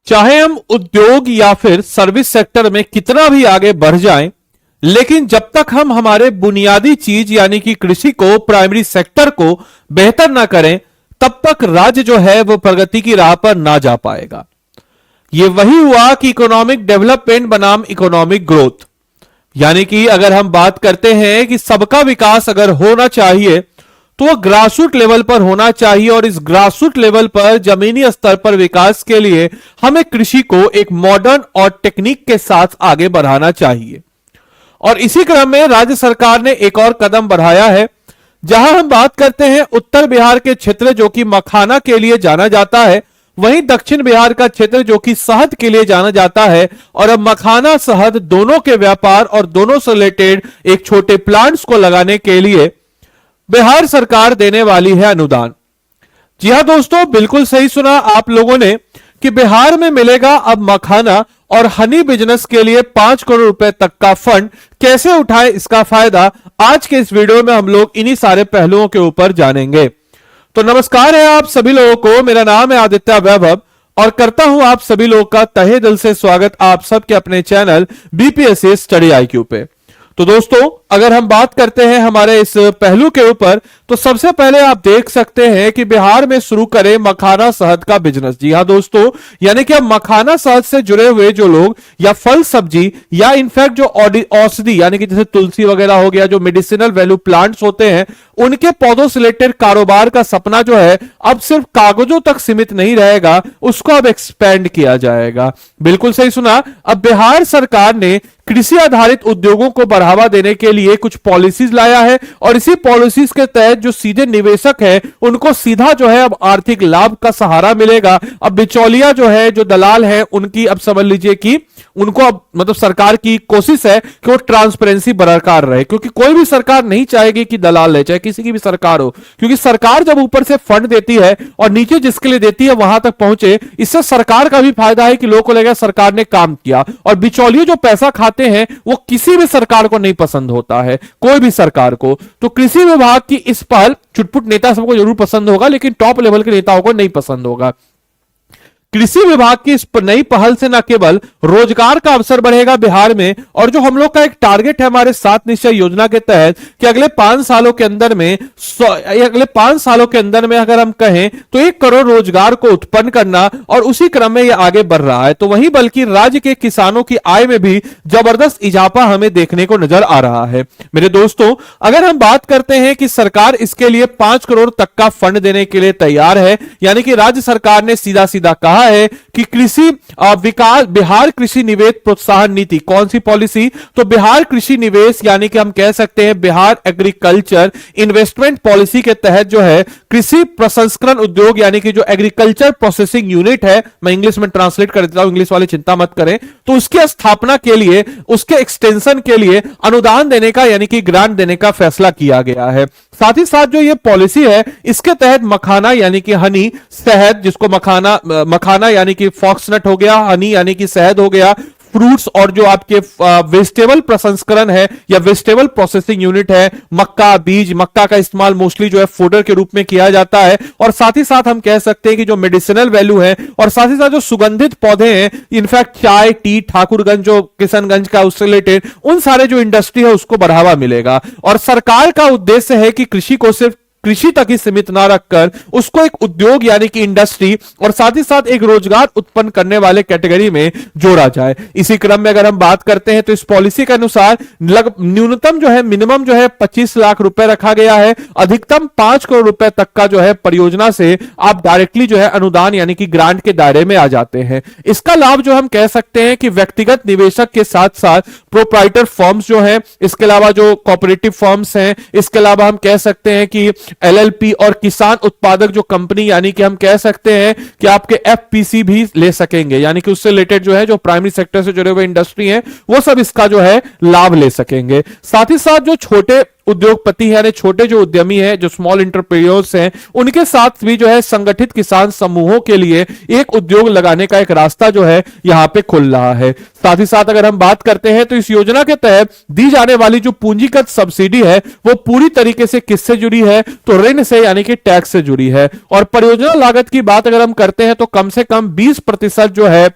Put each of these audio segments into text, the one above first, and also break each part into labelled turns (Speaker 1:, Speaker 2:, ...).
Speaker 1: चाहे हम उद्योग या फिर सर्विस सेक्टर में कितना भी आगे बढ़ जाएं, लेकिन जब तक हम हमारे बुनियादी चीज यानी कि कृषि को, प्राइमरी सेक्टर को बेहतर ना करें, तब तक राज्य जो है वो प्रगति की राह पर ना जा पाएगा। ये वही हुआ कि इकोनॉमिक डेवलपमेंट बनाम इकोनॉमिक ग्रोथ, यानी कि अगर हम बात करते हैं कि सबका विकास अगर होना चाहिए तो वो ग्रासरूट लेवल पर होना चाहिए, और इस ग्रासरूट लेवल पर जमीनी स्तर पर विकास के लिए हमें कृषि को एक मॉडर्न और टेक्निक के साथ आगे बढ़ाना चाहिए। और इसी क्रम में राज्य सरकार ने एक और कदम बढ़ाया है, जहां हम बात करते हैं उत्तर बिहार के क्षेत्र जो कि मखाना के लिए जाना जाता है, वहीं दक्षिण बिहार का क्षेत्र जो कि शहद के लिए जाना जाता है। और अब मखाना शहद दोनों के व्यापार और दोनों से रिलेटेड एक छोटे प्लांट्स को लगाने के लिए बिहार सरकार देने वाली है अनुदान। जी हां दोस्तों, बिल्कुल सही सुना आप लोगों ने कि बिहार में मिलेगा अब मखाना और हनी बिजनेस के लिए 5 करोड़ रुपए तक का फंड। कैसे उठाए इसका फायदा, आज के इस वीडियो में हम लोग इन्हीं सारे पहलुओं के ऊपर जानेंगे। तो नमस्कार है आप सभी लोगों को, मेरा नाम है आदित्य वैभव और करता हूं आप सभी लोगों का तहे दिल से स्वागत आप सबके अपने चैनल बीपीएससी स्टडी आईक्यू पे। तो दोस्तों, अगर हम बात करते हैं हमारे इस पहलू के ऊपर, तो सबसे पहले आप देख सकते हैं कि बिहार में शुरू करें मखाना शहद का बिजनेस। जी हां दोस्तों, यानी कि अब मखाना शहद से जुड़े हुए जो लोग या फल सब्जी या इनफैक्ट जो औषधि यानी कि जैसे तुलसी वगैरह हो गया, जो मेडिसिनल वैल्यू प्लांट्स होते हैं, उनके पौधों से रिलेटेड कारोबार का सपना जो है अब सिर्फ कागजों तक सीमित नहीं रहेगा, उसको अब एक्सपेंड किया जाएगा। बिल्कुल सही सुना, अब बिहार सरकार ने कृषि आधारित उद्योगों को बढ़ावा देने के लिए कुछ पॉलिसीज लाया है, और इसी पॉलिसीज के तहत जो सीधे निवेशक है उनको सीधा जो है अब आर्थिक लाभ का सहारा मिलेगा। अब बिचौलिया जो है, जो दलाल है, उनकी अब समझ लीजिए कि उनको अब मतलब सरकार की कोशिश है कि वो ट्रांसपेरेंसी बरकरार रहे, क्योंकि कोई भी सरकार नहीं चाहेगी कि दलाल ले, चाहे किसी की भी सरकार हो, क्योंकि सरकार जब ऊपर से फंड देती है और नीचे जिसके लिए देती है वहां तक पहुंचे, इससे सरकार का भी फायदा है कि लोगों को लगेगा सरकार ने काम किया। और बिचौलिए जो पैसा खाते हैं वो किसी भी सरकार को नहीं पसंद होता है, कोई भी सरकार को। तो कृषि विभाग की इस पहल चुटपुट नेता सबको जरूर पसंद होगा, लेकिन टॉप लेवल के नेताओं को नहीं पसंद होगा। कृषि विभाग की इस नई पहल से न केवल रोजगार का अवसर बढ़ेगा बिहार में, और जो हम लोग का एक टारगेट है हमारे 7 निश्चय योजना के तहत कि अगले 5 सालों के अंदर में अगर हम कहें तो 1 करोड़ रोजगार को उत्पन्न करना, और उसी क्रम में यह आगे बढ़ रहा है। तो वहीं बल्कि राज्य के किसानों की आय में भी जबरदस्त इजाफा हमें देखने को नजर आ रहा है। मेरे दोस्तों, अगर हम बात करते हैं कि सरकार इसके लिए 5 करोड़ तक का फंड देने के लिए तैयार है, यानी कि राज्य सरकार ने सीधा सीधा कहा है कि कृषि विकास, बिहार कृषि निवेश प्रोत्साहन नीति। कौन सी पॉलिसी? तो बिहार कृषि निवेश, यानी कि हम कह सकते हैं बिहार एग्रीकल्चर इन्वेस्टमेंट पॉलिसी के तहत जो है कृषि प्रसंस्करण उद्योग, यानी कि जो एग्रीकल्चर प्रोसेसिंग यूनिट है, मैं इंग्लिश में ट्रांसलेट कर देता हूं, इंग्लिश वाले चिंता मत करें, तो उसकी स्थापना के लिए, उसके एक्सटेंशन के लिए अनुदान देने का यानी कि ग्रांट देने का फैसला किया गया है। साथ ही साथ जो ये पॉलिसी है, इसके तहत मखाना यानी कि हनी, शहद जिसको मखाना यानी कि फॉक्सनट हो गया, हनी यानी कि शहद हो गया, फ्रूट्स, और जो आपके वेजिटेबल प्रसंस्करण है या वेजिटेबल प्रोसेसिंग यूनिट है, मक्का बीज, मक्का का इस्तेमाल मोस्टली जो है फूडर के रूप में किया जाता है। और साथ ही साथ हम कह सकते हैं कि जो मेडिसिनल वैल्यू है, और साथ ही साथ जो सुगंधित पौधे हैं, इनफैक्ट चाय, टी, ठाकुरगंज जो किशनगंज का उससे रिलेटेड उन सारे जो इंडस्ट्री है उसको बढ़ावा मिलेगा। और सरकार का उद्देश्य है कि कृषि को सिर्फ कृषि तक ही सीमित ना रखकर उसको एक उद्योग यानी कि इंडस्ट्री, और साथ ही साथ एक रोजगार उत्पन्न करने वाले कैटेगरी में जोड़ा जाए। इसी क्रम में अगर हम बात करते हैं तो इस पॉलिसी के अनुसार न्यूनतम जो है, मिनिमम जो है 25 लाख रुपए रखा गया है, अधिकतम 5 करोड़ रुपए तक का जो है परियोजना से आप डायरेक्टली जो है अनुदान यानी कि ग्रांट के दायरे में आ जाते हैं। इसका लाभ जो हम कह सकते हैं कि व्यक्तिगत निवेशक के साथ साथ प्रोप्राइटर फर्म्स जो है, इसके अलावा जो कोऑपरेटिव फर्म्स हैं, इसके अलावा हम कह सकते हैं कि एलएलपी और किसान उत्पादक जो कंपनी, यानी कि हम कह सकते हैं कि आपके एफपीसी भी ले सकेंगे, यानी कि उससे रिलेटेड जो है जो प्राइमरी सेक्टर से जुड़े हुए इंडस्ट्री है वो सब इसका जो है लाभ ले सकेंगे। साथ ही साथ जो छोटे उद्योगपति है यानी छोटे जो उद्यमी है, जो स्मॉल एंटरप्रेन्योर्स हैं, उनके साथ भी जो है संगठित किसान समूहों के लिए एक उद्योग लगाने का एक रास्ता जो है यहां पे खुल रहा है। साथ ही साथ अगर हम बात करते हैं तो इस योजना के तहत दी जाने वाली जो पूंजीगत सब्सिडी है वो पूरी तरीके से किससे जुड़ी है, तो ऋण से यानी कि टैक्स से जुड़ी है। और परियोजना लागत की बात अगर हम करते हैं तो कम से कम 20% जो है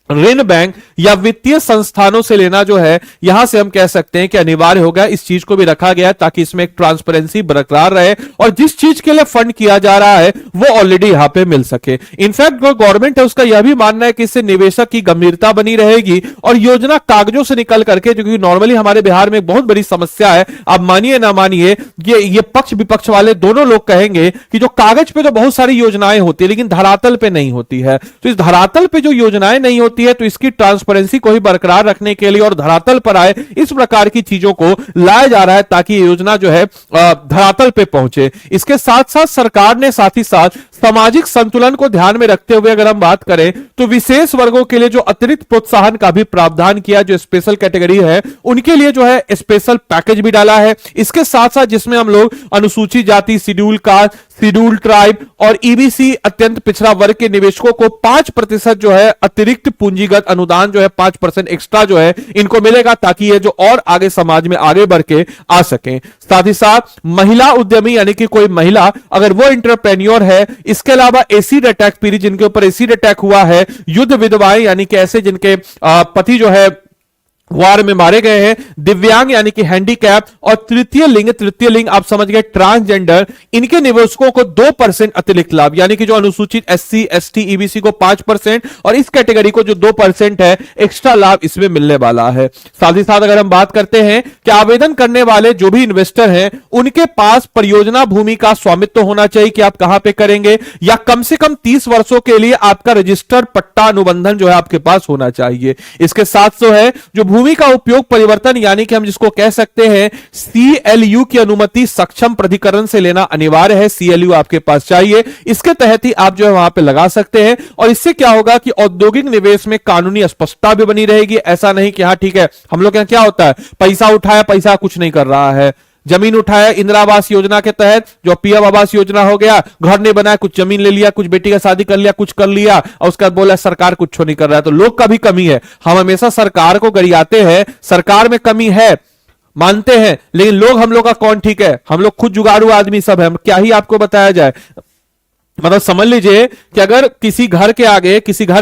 Speaker 1: ऋण बैंक या वित्तीय संस्थानों से लेना जो है यहां से हम कह सकते हैं कि अनिवार्य हो गया। इस चीज को भी रखा गया ताकि इसमें एक ट्रांसपेरेंसी बरकरार रहे और जिस चीज के लिए फंड किया जा रहा है वो ऑलरेडी यहां पे मिल सके। इनफैक्ट जो गवर्नमेंट है उसका यह भी मानना है कि इससे निवेशक की गंभीरता बनी रहेगी और योजना कागजों से निकल करके, क्योंकि नॉर्मली हमारे बिहार में एक बहुत बड़ी समस्या है, आप मानिए ना मानिए, ये पक्ष विपक्ष वाले दोनों लोग कहेंगे कि जो कागज पे तो बहुत सारी योजनाएं होती है लेकिन धरातल पे नहीं होती है। तो इस धरातल पे जो योजनाएं नहीं होती है तो इसकी ट्रांसपेरेंसी को ही बरकरार रखने के लिए और धरातल पर आए इस प्रकार की चीजों को लाया जा रहा है ताकि ये योजना जो है धरातल पे पहुंचे। इसके साथ साथ सरकार ने साथ ही साथ सामाजिक संतुलन को ध्यान में रखते हुए अगर हम बात करें तो विशेष वर्गों के लिए जो अतिरिक्त प्रोत्साहन का भी प्रावधान किया, जो स्पेशल कैटेगरी है उनके लिए जो है स्पेशल पैकेज भी डाला है। इसके साथ साथ जिसमें हम लोग अनुसूचित जाति, शेड्यूल कास्ट, शेड्यूल ट्राइब और ईबीसी अत्यंत पिछड़ा वर्ग के निवेशकों को 5% जो है अतिरिक्त पूंजीगत अनुदान जो है 5% एक्स्ट्रा जो है इनको मिलेगा ताकि ये जो और आगे समाज में आगे बढ़ के आ सके। साथ ही साथ महिला उद्यमी यानी कि कोई महिला अगर वो एंटरप्रेन्योर है, इसके अलावा एसिड अटैक पीड़ित जिनके ऊपर एसिड अटैक हुआ है, युद्ध विधवाएं यानी कि ऐसे जिनके पति जो है वार में मारे गए हैं, दिव्यांग यानी कि हैंडीकैप और तृतीय लिंग आप समझ गए ट्रांसजेंडर, इनके निवेशकों को 2% अतिरिक्त लाभ यानी कि जो अनुसूचित एससी एसटी ईबीसी को 5% और इस कैटेगरी को जो 2% है एक्स्ट्रा लाभ इसमें मिलने वाला है। साथ ही साथ अगर हम बात करते हैं कि आवेदन करने वाले जो भी इन्वेस्टर हैं उनके पास परियोजना भूमि का स्वामित्व होना चाहिए कि आप कहां पे करेंगे, या कम से कम 30 वर्षों के लिए आपका रजिस्टर्ड पट्टा अनुबंधन जो है आपके पास होना चाहिए। इसके साथ जो है जो भूमि का उपयोग परिवर्तन यानी कि हम जिसको कह सकते हैं सीएलयू की अनुमति सक्षम प्राधिकरण से लेना अनिवार्य है। सीएलयू आपके पास चाहिए, इसके तहत ही आप जो है वहां पे लगा सकते हैं। और इससे क्या होगा कि औद्योगिक निवेश में कानूनी स्पष्टता भी बनी रहेगी। ऐसा नहीं कि हाँ ठीक है, हम लोग यहां क्या होता है पैसा उठाया, पैसा कुछ नहीं कर रहा है, जमीन उठाया इंदिरा आवास योजना के तहत, जो पीएम आवास योजना हो गया, घर नहीं बनाया, कुछ जमीन ले लिया, कुछ बेटी का शादी कर लिया, कुछ कर लिया और उसके बाद बोला सरकार कुछ नहीं कर रहा है। तो लोग का भी कमी है, हम हमेशा सरकार को गरियाते हैं, सरकार में कमी है मानते हैं, लेकिन लोग हम लोग का कौन ठीक है, हम लोग खुद जुगाड़ू आदमी सब है, क्या ही आपको बताया जाए। मतलब समझ लीजिए कि अगर किसी घर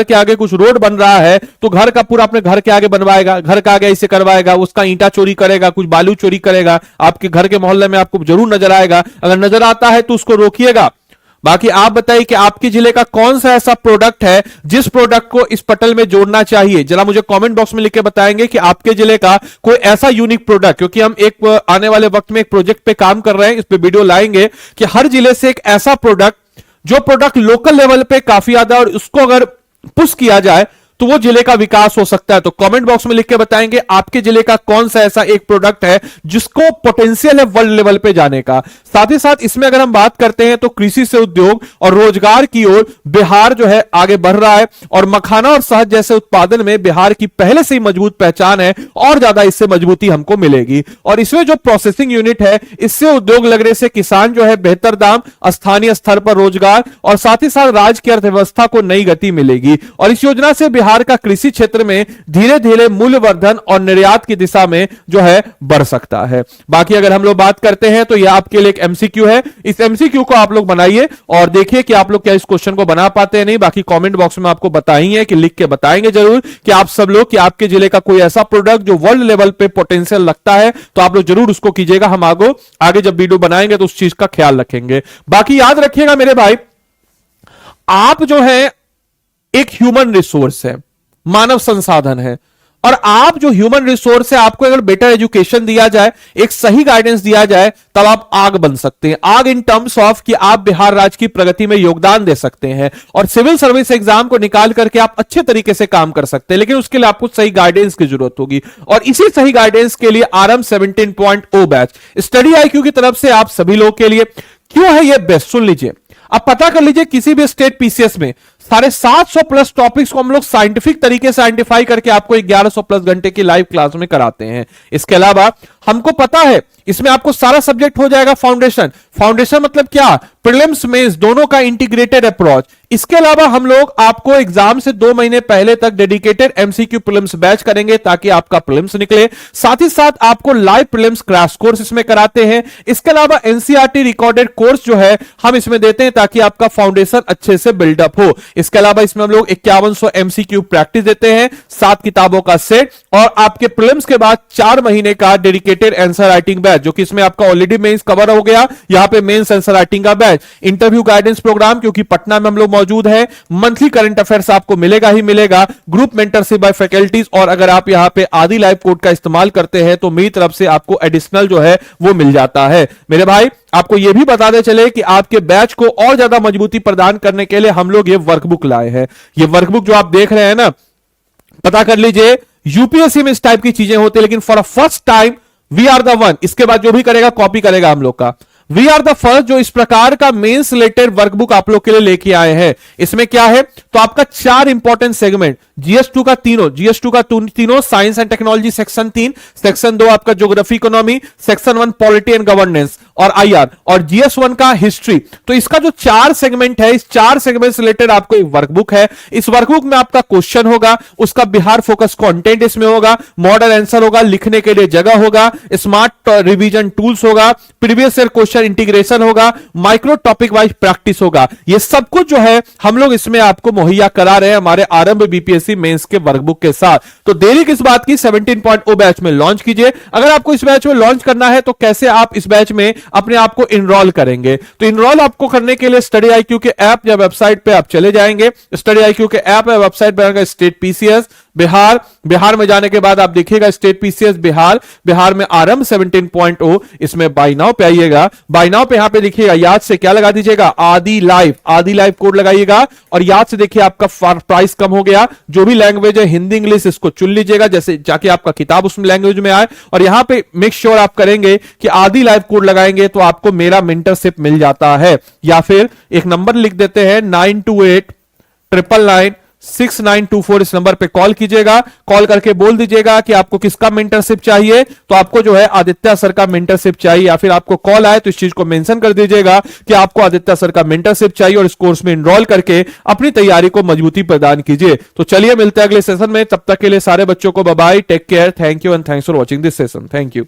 Speaker 1: के आगे कुछ रोड बन रहा है तो घर का पूरा अपने घर के आगे बनवाएगा, घर के आगे इसे करवाएगा, उसका ईंटा चोरी करेगा, कुछ बालू चोरी करेगा, आपके घर के मोहल्ले में आपको जरूर नजर आएगा। अगर नजर आता है तो उसको रोकिएगा। बाकी आप बताइए कि आपके जिले का कौन सा ऐसा प्रोडक्ट है जिस प्रोडक्ट को इस पटल में जोड़ना चाहिए, जरा मुझे कमेंट बॉक्स में लिख के बताएंगे कि आपके जिले का कोई ऐसा यूनिक प्रोडक्ट, क्योंकि हम एक आने वाले वक्त में एक प्रोजेक्ट पे काम कर रहे हैं, इस पे वीडियो लाएंगे कि हर जिले से एक ऐसा प्रोडक्ट जो प्रोडक्ट लोकल लेवल पे काफी ज्यादा और उसको अगर पुश किया जाए तो वो जिले का विकास हो सकता है। तो कमेंट बॉक्स में लिख के बताएंगे आपके जिले का कौन सा ऐसा एक प्रोडक्ट है जिसको पोटेंशियल है वर्ल्ड लेवल पे जाने का। साथ ही साथ इसमें अगर हम बात करते हैं तो कृषि से उद्योग और रोजगार की ओर बिहार जो है आगे बढ़ रहा है और मखाना और शहद जैसे उत्पादन में बिहार की पहले से ही मजबूत पहचान है और ज्यादा इससे मजबूती हमको मिलेगी। और इसमें जो प्रोसेसिंग यूनिट है इससे उद्योग लगने से किसान जो है बेहतर दाम, स्थानीय स्तर पर रोजगार और साथ ही साथ राज्य की अर्थव्यवस्था को नई गति मिलेगी। और इस योजना से बिहार का कृषि क्षेत्र में धीरे धीरे मूल्य वर्धन और निर्यात की दिशा में जो है बढ़ सकता है। बाकी अगर हम लोग बात करते हैं तो यह आपके लिए एक एमसीक्यू है, इस एमसीक्यू को आप लोग बनाइए और देखिए कि आप लोग क्या इस क्वेश्चन को बना पाते हैं नहीं। बाकी कमेंट बॉक्स में आपको बताएंगे कि लिख के बताएंगे जरूर कि आप सब लोग कि आपके जिले का कोई ऐसा प्रोडक्ट जो वर्ल्ड लेवल पे पोटेंशियल लगता है तो आप लोग जरूर उसको कीजिएगा। हम आगे जब वीडियो बनाएंगे तो उस चीज का ख्याल रखेंगे। बाकी याद रखिएगा मेरे भाई, आप जो है एक ह्यूमन रिसोर्स है, मानव संसाधन है, और आप जो ह्यूमन रिसोर्स है आपको अगर बेटर एजुकेशन दिया जाए, एक सही गाइडेंस दिया जाए तब आप आग बन सकते हैं। आग इन टर्म्स ऑफ कि आप बिहार राज्य की प्रगति में योगदान दे सकते हैं और सिविल सर्विस एग्जाम को निकाल करके आप अच्छे तरीके से काम कर सकते हैं, लेकिन उसके लिए आपको सही गाइडेंस की जरूरत होगी। और इसी सही गाइडेंस के लिए आरएम 17.0 बैच स्टडी IQ की तरफ से आप सभी लोग के लिए क्यों है यह बेस्ट, सुन लीजिए। अब पता कर लीजिए किसी भी स्टेट पीसीएस में 750+ टॉपिक्स को हम लोग साइंटिफिक तरीके से आइडेंटिफाई करके आपको 1100+ घंटे की लाइव क्लास में कराते हैं। इसके अलावा हमको पता है इसमें आपको सारा सब्जेक्ट हो जाएगा फाउंडेशन। फाउंडेशन मतलब क्या, प्रीलिम्स मेंस दोनों का इंटीग्रेटेड अप्रोच। इसके अलावा हम लोग आपको एग्जाम से 2 महीने पहले तक डेडिकेटेड एमसीक्यू प्रीलिम्स बैच करेंगे ताकि आपका प्रीलिम्स निकले। साथ ही साथ आपको लाइव प्रीलिम्स क्रैश कोर्स इसमें कराते हैं। इसके अलावा एनसीईआरटी रिकॉर्डेड कोर्स जो है हम इसमें देते हैं ताकि आपका फाउंडेशन अच्छे से बिल्डअप हो। इसके अलावा इसमें हम लोग 5100 एमसीक्यू प्रैक्टिस देते हैं, 7 किताबों का सेट और आपके प्रीलिम्स के बाद 4 महीने का डेडिकेटेड आंसर राइटिंग बैच, जो कि इसमें आपका ऑलरेडी मेंस कवर हो गया, यहां पे मेंस आंसर राइटिंग का बैच, इंटरव्यू गाइडेंस प्रोग्राम क्योंकि पटना में हम लोग मौजूद है, मंथली करंट अफेयर्स आपको मिलेगा ही मिलेगा, ग्रुप मेंटरशिप बाय फैकल्टीज, और अगर आप यहां पे आदि लाइव कोड का इस्तेमाल करते हैं तो मेरी तरफ से आपको एडिशनल जो है वो मिल जाता है। मेरे भाई आपको यह भी बताते चले कि आपके बैच को और ज्यादा मजबूती प्रदान करने के लिए हम लोग ये वर्कबुक लाए हैं। ये वर्कबुक जो आप देख रहे हैं ना, पता कर लीजिए, यूपीएससी में इस टाइप की चीजें होती है लेकिन for a first time we are the one, इसके बाद जो भी करेगा कॉपी करेगा हम लोग का, वी आर द फर्स्ट जो इस प्रकार का मेंस रिलेटेड वर्कबुक आप लोग के लिए लेके आए हैं। इसमें क्या है, तो आपका 4 इंपॉर्टेंट सेगमेंट, जीएस2 का तीनों science and technology section 3, section 2 आपका geography economy, section 1 polity and governance और आईआर, और जीएस1 का हिस्ट्री। तो इसका जो 4 सेगमेंट है, इस 4 सेगमेंट से रिलेटेड आपको एक वर्कबुक है। इस वर्कबुक में आपका क्वेश्चन होगा, उसका बिहार फोकस कंटेंट इसमें होगा, मॉडल आंसर होगा, लिखने के लिए जगह होगा, स्मार्ट रिवीजन टूल्स होगा, प्रीवियस ईयर क्वेश्चन इंटीग्रेशन होगा, माइक्रो टॉपिक वाइज प्रैक्टिस होगा। ये सब कुछ जो है हम लोग इसमें आपको मुहैया करा रहे हैं हमारे आरंभ बीपीएससी मेंस के वर्कबुक के साथ। तो देरी किस बात की, 17.0 बैच में लॉन्च कीजिए। अगर आपको इस बैच में लॉन्च करना है तो कैसे आप इस बैच में अपने आप को इनरोल करेंगे, तो इनरोल आपको करने के लिए स्टडी आईक्यू के ऐप या वेबसाइट पे आप चले जाएंगे। स्टडी आईक्यू के ऐप या वेबसाइट पे आएगा स्टेट पीसीएस बिहार, बिहार में जाने के बाद आप देखिएगा स्टेट पीसीएस बिहार, बिहार में आरंभ 17.0, इसमें बाय नाउ पे आइएगा। बाय नाउ पे यहां पे देखिएगा, याद से क्या लगा दीजिएगा, आदि लाइव कोड लगाइएगा और याद से देखिए आपका प्राइस कम हो गया। जो भी लैंग्वेज है हिंदी इंग्लिश इसको चुन लीजिएगा, जैसे जाके आपका किताब उस लैंग्वेज में आए, और यहां पे मेक श्योर आप करेंगे कि आदि लाइव कोड लगाएंगे तो आपको मेरा मेंटरशिप मिल जाता है। या फिर एक नंबर लिख देते हैं 9289996924, इस नंबर पे कॉल कीजिएगा। कॉल करके बोल दीजिएगा कि आपको किसका मेंटरशिप चाहिए, तो आपको जो है आदित्य सर का मेंटरशिप चाहिए, या फिर आपको कॉल आए तो इस चीज को मेंशन कर दीजिएगा कि आपको आदित्य सर का मेंटरशिप चाहिए और इस कोर्स में एनरोल करके अपनी तैयारी को मजबूती प्रदान कीजिए। तो चलिए मिलते हैं अगले सेशन में, तब तक के लिए सारे बच्चों को bye bye, take care, thank you and thanks for watching this session, thank you.